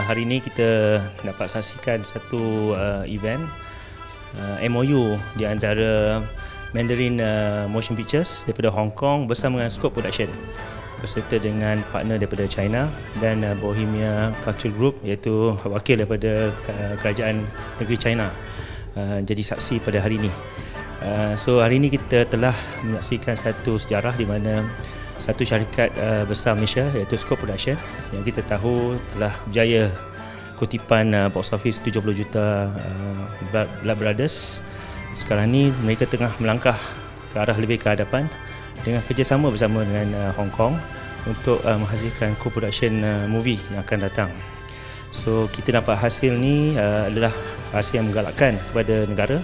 Hari ini kita dapat saksikan satu event MOU di antara Mandarin Motion Pictures daripada Hong Kong bersama dengan Scope Production berserta dengan partner daripada China dan Bohemia Cultural Group, iaitu wakil daripada kerajaan negeri China jadi saksi pada hari ini. So hari ini kita telah menyaksikan satu sejarah di mana satu syarikat besar Malaysia iaitu Scope Production yang kita tahu telah berjaya kutipan box office 70 juta Blood Brothers. Sekarang ni mereka tengah melangkah ke arah lebih ke hadapan dengan kerjasama bersama dengan Hong Kong untuk menghasilkan co-production movie yang akan datang. So kita dapat hasil ni adalah hasil yang menggalakkan kepada negara,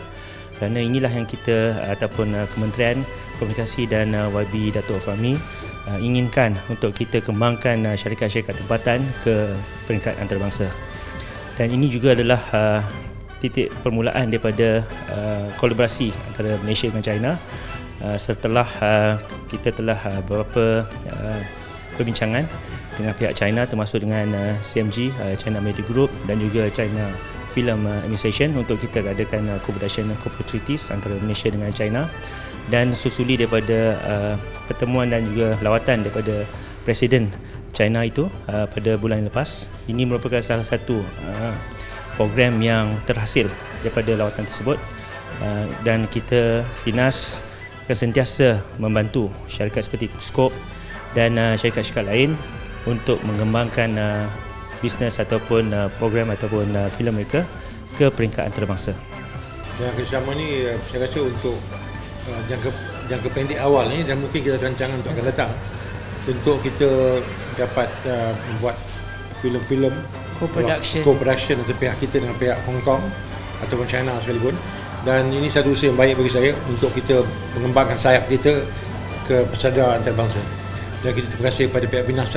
kerana inilah yang kita ataupun Kementerian Komunikasi dan YB Dato' Fahmi inginkan untuk kita kembangkan syarikat-syarikat tempatan ke peringkat antarabangsa. Dan ini juga adalah titik permulaan daripada kolaborasi antara Malaysia dengan China setelah kita telah beberapa perbincangan dengan pihak China, termasuk dengan CMG, China Media Group, dan juga China Film Administration untuk kita adakan co-production co-treaties antara Malaysia dengan China. Dan susuli daripada pertemuan dan juga lawatan daripada Presiden China itu pada bulan yang lepas, ini merupakan salah satu program yang terhasil daripada lawatan tersebut, dan kita Finas akan sentiasa membantu syarikat seperti Scope dan syarikat-syarikat lain untuk mengembangkan bisnes ataupun program ataupun filem mereka ke peringkat antarabangsa. Dan kerjasama ni saya rasa untuk jangka pendek awal ni, dan mungkin kita rancangan untuk akan datang untuk kita dapat membuat filem-filem co-production antara pihak kita dengan pihak Hong Kong ataupun China sekalipun. Dan ini satu usaha yang baik bagi saya untuk kita mengembangkan sayap kita ke pesada antarabangsa. Dan kita terima kasih kepada pihak Finas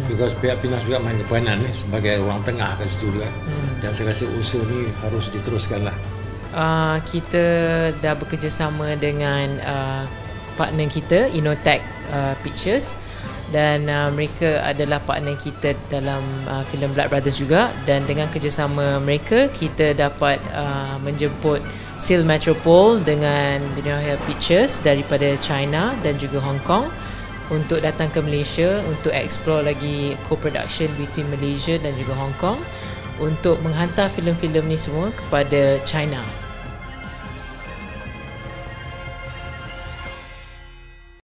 because pihak Finas juga main peranan sebagai orang tengah kat situ juga. Dan saya rasa usaha ni harus diteruskanlah. Kita dah bekerjasama dengan partner kita Inotech Pictures, dan mereka adalah partner kita dalam filem Blood Brothers juga. Dan dengan kerjasama mereka, kita dapat menjemput Seal Metropole dengan Bohemia Pictures daripada China dan juga Hong Kong untuk datang ke Malaysia untuk explore lagi co-production between Malaysia dan juga Hong Kong untuk menghantar filem-filem ni semua kepada China.